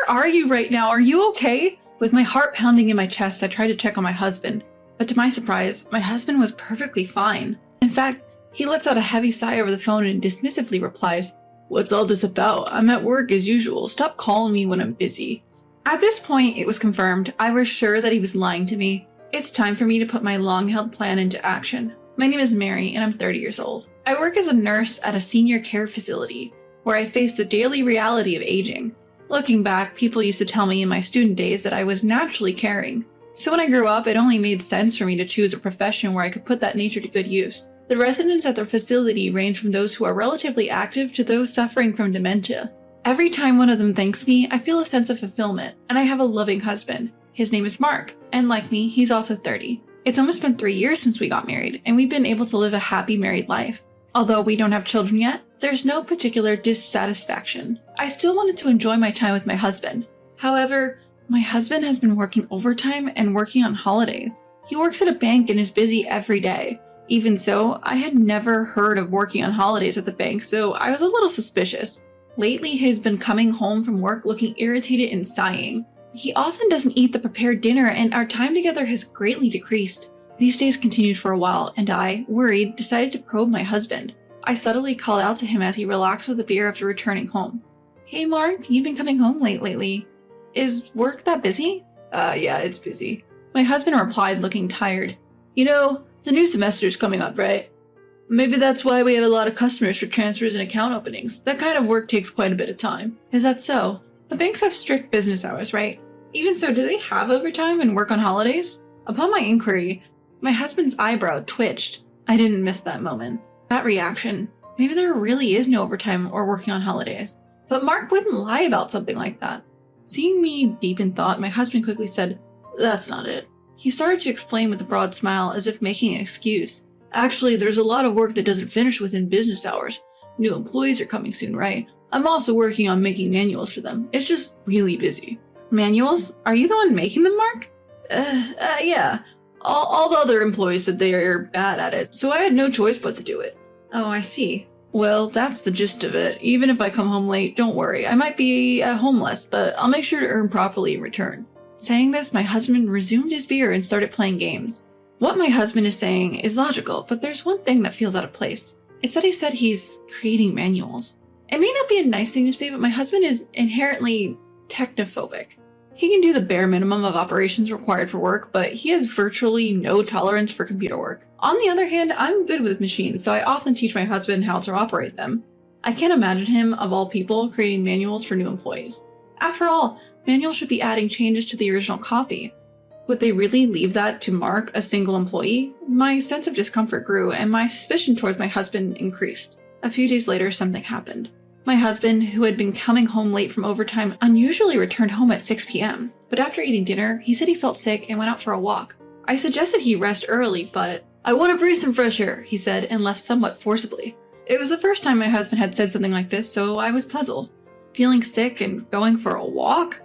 Where are you right now? Are you okay? With my heart pounding in my chest, I tried to check on my husband. But to my surprise, my husband was perfectly fine. In fact, he lets out a heavy sigh over the phone and dismissively replies, "What's all this about? I'm at work as usual. Stop calling me when I'm busy." At this point, it was confirmed. I was sure that he was lying to me. It's time for me to put my long-held plan into action. My name is Mary, and I'm 30 years old. I work as a nurse at a senior care facility, where I face the daily reality of aging. Looking back, people used to tell me in my student days that I was naturally caring. So when I grew up, it only made sense for me to choose a profession where I could put that nature to good use. The residents at the facility range from those who are relatively active to those suffering from dementia. Every time one of them thanks me, I feel a sense of fulfillment, and I have a loving husband. His name is Mark, and like me, he's also 30. It's almost been 3 years since we got married, and we've been able to live a happy married life. Although we don't have children yet, there's no particular dissatisfaction. I still wanted to enjoy my time with my husband. However, my husband has been working overtime and working on holidays. He works at a bank and is busy every day. Even so, I had never heard of working on holidays at the bank, so I was a little suspicious. Lately, he's been coming home from work looking irritated and sighing. He often doesn't eat the prepared dinner, and our time together has greatly decreased. These days continued for a while, and I, worried, decided to probe my husband. I subtly called out to him as he relaxed with a beer after returning home. "Hey Mark, you've been coming home late lately. Is work that busy?" Yeah, it's busy." My husband replied, looking tired. "You know, the new semester's coming up, right? Maybe that's why we have a lot of customers for transfers and account openings. That kind of work takes quite a bit of time." "Is that so? The banks have strict business hours, right? Even so, do they have overtime and work on holidays?" Upon my inquiry, my husband's eyebrow twitched. I didn't miss that moment. That reaction. Maybe there really is no overtime or working on holidays. But Mark wouldn't lie about something like that. Seeing me deep in thought, my husband quickly said, "That's not it." He started to explain with a broad smile, as if making an excuse. "Actually, there's a lot of work that doesn't finish within business hours. New employees are coming soon, right? I'm also working on making manuals for them. It's just really busy." "Manuals? Are you the one making them, Mark?" Yeah. All the other employees said they are bad at it, so I had no choice but to do it." "Oh, I see." "Well, that's the gist of it. Even if I come home late, don't worry. I might be at home less, but I'll make sure to earn properly in return." Saying this, my husband resumed his beer and started playing games. What my husband is saying is logical, but there's one thing that feels out of place. It's that he said he's creating manuals. It may not be a nice thing to say, but my husband is inherently technophobic. He can do the bare minimum of operations required for work, but he has virtually no tolerance for computer work. On the other hand, I'm good with machines, so I often teach my husband how to operate them. I can't imagine him, of all people, creating manuals for new employees. After all, manuals should be adding changes to the original copy. Would they really leave that to Mark, a single employee? My sense of discomfort grew, and my suspicion towards my husband increased. A few days later, something happened. My husband, who had been coming home late from overtime, unusually returned home at 6 p.m. But after eating dinner, he said he felt sick and went out for a walk. I suggested he rest early, but "I want to breathe some fresh air," he said, and left somewhat forcibly. It was the first time my husband had said something like this, so I was puzzled. Feeling sick and going for a walk?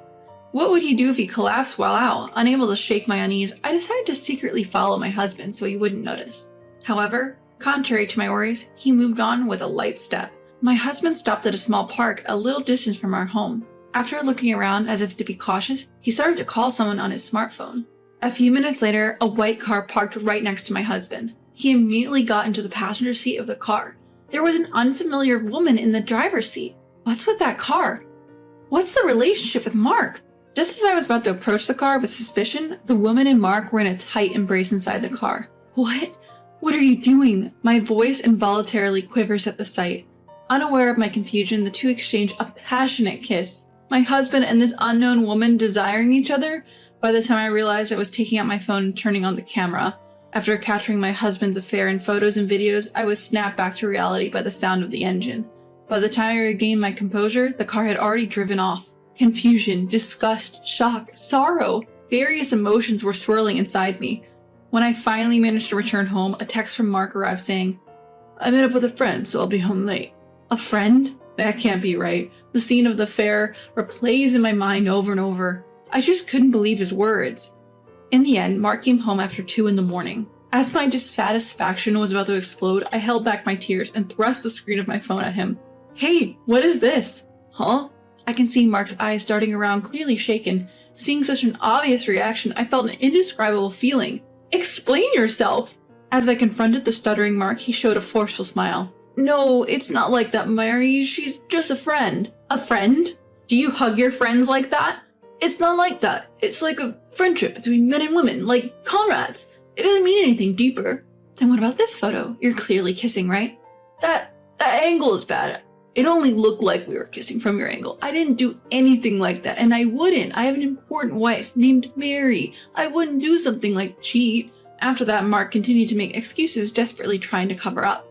What would he do if he collapsed while out? Unable to shake my unease, I decided to secretly follow my husband so he wouldn't notice. However, contrary to my worries, he moved on with a light step. My husband stopped at a small park a little distance from our home. After looking around as if to be cautious, he started to call someone on his smartphone. A few minutes later, a white car parked right next to my husband. He immediately got into the passenger seat of the car. There was an unfamiliar woman in the driver's seat. What's with that car? What's the relationship with Mark? Just as I was about to approach the car with suspicion, the woman and Mark were in a tight embrace inside the car. What? What are you doing? My voice involuntarily quivers at the sight. Unaware of my confusion, the two exchange a passionate kiss. My husband and this unknown woman desiring each other. By the time I realized, I was taking out my phone and turning on the camera. After capturing my husband's affair in photos and videos, I was snapped back to reality by the sound of the engine. By the time I regained my composure, the car had already driven off. Confusion, disgust, shock, sorrow. Various emotions were swirling inside me. When I finally managed to return home, a text from Mark arrived saying, "I met up with a friend, so I'll be home late." A friend? That can't be right. The scene of the affair replays in my mind over and over. I just couldn't believe his words. In the end, Mark came home after 2 a.m. As my dissatisfaction was about to explode, I held back my tears and thrust the screen of my phone at him. "Hey, what is this?" "Huh? I can see Mark's eyes darting around, clearly shaken. Seeing such an obvious reaction, I felt an indescribable feeling. Explain yourself! As I confronted the stuttering Mark, he showed a forceful smile. No, it's not like that, Mary. She's just a friend. A friend? Do you hug your friends like that? It's not like that. It's like a friendship between men and women, like comrades. It doesn't mean anything deeper. Then what about this photo? You're clearly kissing, right? That angle is bad. It only looked like we were kissing from your angle. I didn't do anything like that, and I wouldn't. I have an important wife named Mary. I wouldn't do something like cheat. After that, Mark continued to make excuses, desperately trying to cover up.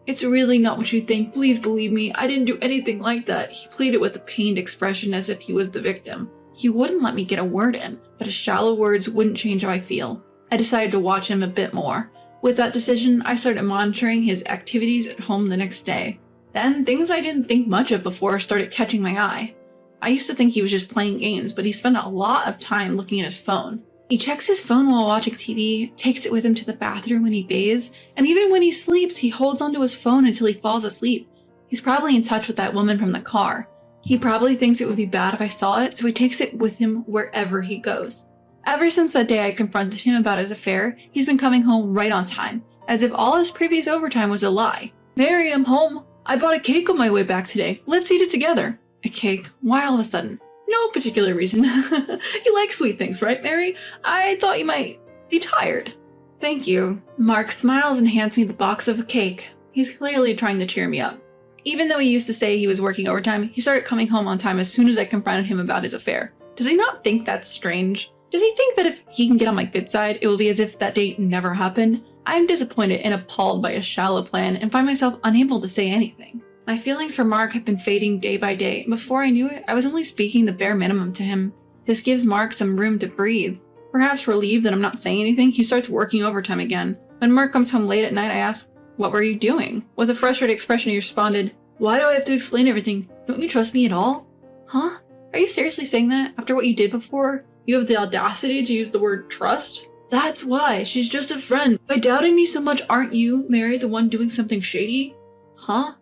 It's really not what you think. Please believe me. I didn't do anything like that. He pleaded with a pained expression as if he was the victim. He wouldn't let me get a word in, but his shallow words wouldn't change how I feel. I decided to watch him a bit more. With that decision, I started monitoring his activities at home the next day. Then, things I didn't think much of before started catching my eye. I used to think he was just playing games, but he spent a lot of time looking at his phone. He checks his phone while watching TV, takes it with him to the bathroom when he bathes, and even when he sleeps, he holds onto his phone until he falls asleep. He's probably in touch with that woman from the car. He probably thinks it would be bad if I saw it, so he takes it with him wherever he goes. Ever since that day I confronted him about his affair, he's been coming home right on time, as if all his previous overtime was a lie. Mary, I'm home. I bought a cake on my way back today. Let's eat it together. A cake? Why all of a sudden? No particular reason. You like sweet things, right, Mary? I thought you might be tired. Thank you. Mark smiles and hands me the box of a cake. He's clearly trying to cheer me up. Even though he used to say he was working overtime, he started coming home on time as soon as I confronted him about his affair. Does he not think that's strange? Does he think that if he can get on my good side, it will be as if that date never happened? I am disappointed and appalled by his shallow plan and find myself unable to say anything. My feelings for Mark have been fading day by day, and before I knew it, I was only speaking the bare minimum to him. This gives Mark some room to breathe. Perhaps relieved that I'm not saying anything, he starts working overtime again. When Mark comes home late at night, I ask, "What were you doing?" With a frustrated expression, he responded, "Why do I have to explain everything? Don't you trust me at all?" Huh? Are you seriously saying that? After what you did before? You have the audacity to use the word trust? That's why. She's just a friend. By doubting me so much, aren't you, Mary, the one doing something shady? Huh?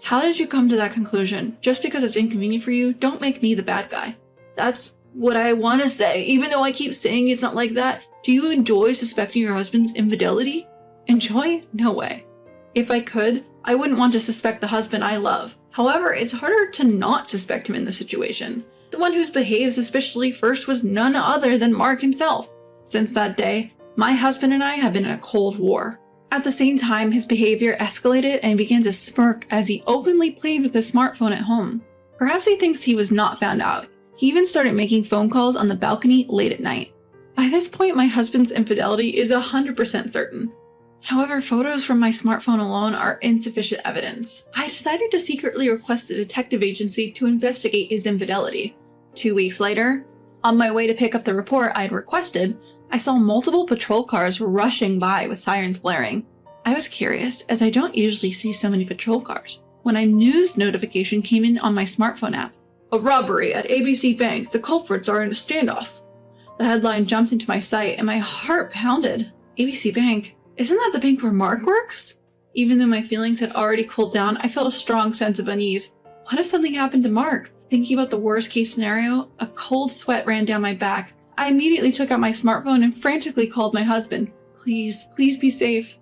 How did you come to that conclusion? Just because it's inconvenient for you, don't make me the bad guy. That's what I want to say, even though I keep saying it's not like that. Do you enjoy suspecting your husband's infidelity? Enjoy? No way. If I could, I wouldn't want to suspect the husband I love. However, it's harder to not suspect him in this situation. The one who's behaved suspiciously first was none other than Mark himself. Since that day, my husband and I have been in a cold war. At the same time, his behavior escalated and began to smirk as he openly played with his smartphone at home. Perhaps he thinks he was not found out. He even started making phone calls on the balcony late at night. By this point, my husband's infidelity is 100% certain. However, photos from my smartphone alone are insufficient evidence. I decided to secretly request a detective agency to investigate his infidelity. 2 weeks later, on my way to pick up the report I had requested, I saw multiple patrol cars rushing by with sirens blaring. I was curious, as I don't usually see so many patrol cars, when a news notification came in on my smartphone app. A robbery at ABC Bank. The culprits are in a standoff. The headline jumped into my sight and my heart pounded. ABC Bank? Isn't that the bank where Mark works? Even though my feelings had already cooled down, I felt a strong sense of unease. What if something happened to Mark? Thinking about the worst case scenario, a cold sweat ran down my back. I immediately took out my smartphone and frantically called my husband. Please be safe.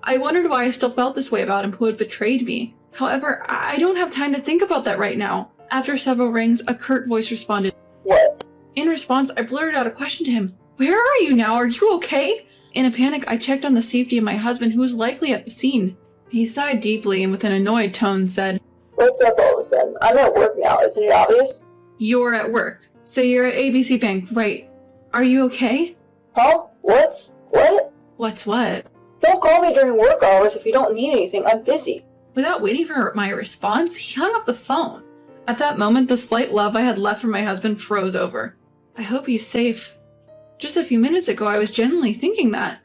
I wondered why I still felt this way about him who had betrayed me. However, I don't have time to think about that right now. After several rings, a curt voice responded, "What?" In response, I blurted out a question to him. "Where are you now? Are you okay?" In a panic, I checked on the safety of my husband who was likely at the scene. He sighed deeply and with an annoyed tone said, "What's up all of a sudden? I'm at work now, isn't it obvious?" "You're at work. So you're at ABC Bank, right? Are you okay?" "Huh? What? What's what?" "Don't call me during work hours if you don't need anything. I'm busy." Without waiting for my response, he hung up the phone. At that moment, the slight love I had left for my husband froze over. I hope he's safe. Just a few minutes ago, I was genuinely thinking that.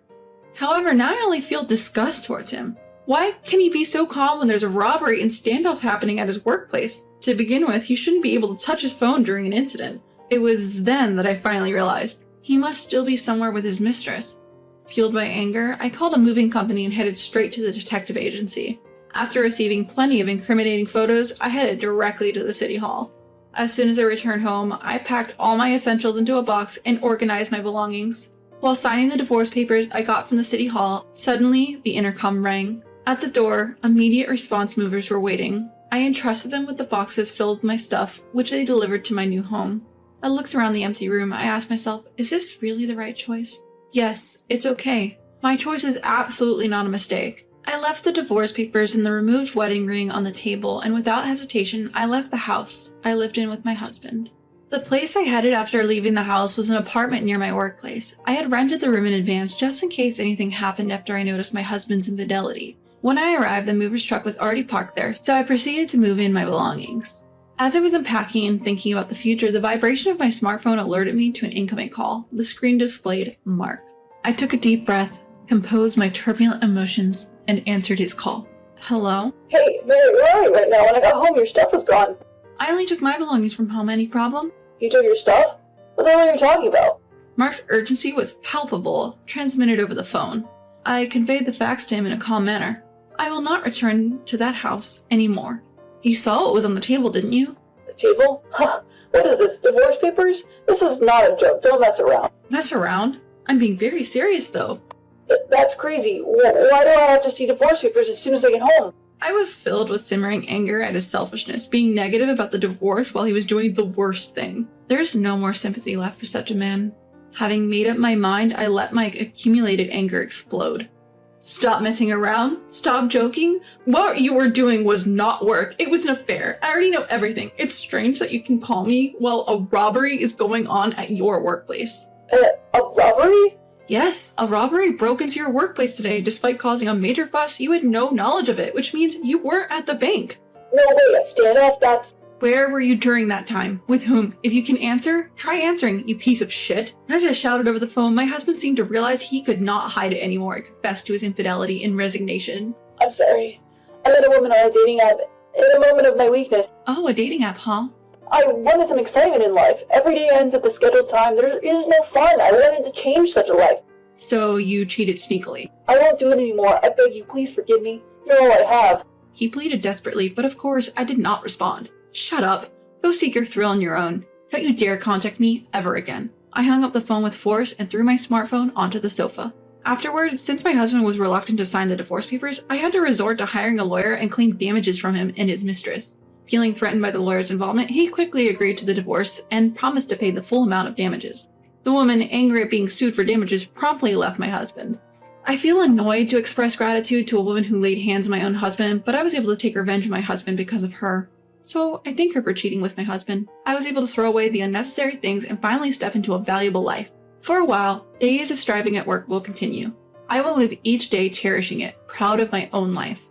However, now I only feel disgust towards him. Why can he be so calm when there's a robbery and standoff happening at his workplace? To begin with, he shouldn't be able to touch his phone during an incident. It was then that I finally realized he must still be somewhere with his mistress. Fueled by anger, I called a moving company and headed straight to the detective agency. After receiving plenty of incriminating photos, I headed directly to the city hall. As soon as I returned home, I packed all my essentials into a box and organized my belongings. While signing the divorce papers I got from the city hall, suddenly the intercom rang. At the door, immediate response movers were waiting. I entrusted them with the boxes filled with my stuff, which they delivered to my new home. I looked around the empty room. I asked myself, is this really the right choice? Yes, it's okay. My choice is absolutely not a mistake. I left the divorce papers and the removed wedding ring on the table, and without hesitation, I left the house I lived in with my husband. The place I headed after leaving the house was an apartment near my workplace. I had rented the room in advance just in case anything happened after I noticed my husband's infidelity. When I arrived, the mover's truck was already parked there, so I proceeded to move in my belongings. As I was unpacking and thinking about the future, the vibration of my smartphone alerted me to an incoming call. The screen displayed Mark. I took a deep breath, composed my turbulent emotions, and answered his call. Hello? Hey, Mary, where are you right now? When I got home, your stuff was gone. I only took my belongings from home. Any problem? You took your stuff? What the hell are you talking about? Mark's urgency was palpable, transmitted over the phone. I conveyed the facts to him in a calm manner. I will not return to that house anymore. You saw what was on the table, didn't you? The table? Huh. What is this, divorce papers? This is not a joke. Don't mess around. Mess around? I'm being very serious, though. That's crazy. Why do I have to see divorce papers as soon as I get home? I was filled with simmering anger at his selfishness, being negative about the divorce while he was doing the worst thing. There's no more sympathy left for such a man. Having made up my mind, I let my accumulated anger explode. Stop messing around. Stop joking. What you were doing was not work. It was an affair. I already know everything. It's strange that you can call me while a robbery is going on at your workplace. A robbery? Yes, a robbery broke into your workplace today. Despite causing a major fuss, you had no knowledge of it, which means you weren't at the bank. No way, a standoff? That's... Where were you during that time? With whom? If you can answer, try answering, you piece of shit. As I shouted over the phone, my husband seemed to realize he could not hide it anymore and confessed to his infidelity in resignation. I'm sorry. I met a woman on a dating app in a moment of my weakness. Oh, a dating app, huh? I wanted some excitement in life. Every day ends at the scheduled time. There is no fun. I wanted to change such a life. So you cheated sneakily. I won't do it anymore. I beg you, please forgive me. You're all I have. He pleaded desperately, but of course I did not respond. Shut up. Go seek your thrill on your own. Don't you dare contact me ever again. I hung up the phone with force and threw my smartphone onto the sofa. Afterwards, since my husband was reluctant to sign the divorce papers, I had to resort to hiring a lawyer and claim damages from him and his mistress. Feeling threatened by the lawyer's involvement, he quickly agreed to the divorce and promised to pay the full amount of damages. The woman, angry at being sued for damages, promptly left my husband. I feel annoyed to express gratitude to a woman who laid hands on my own husband, but I was able to take revenge on my husband because of her. So I thank her for cheating with my husband. I was able to throw away the unnecessary things and finally step into a valuable life. For a while, days of striving at work will continue. I will live each day cherishing it, proud of my own life.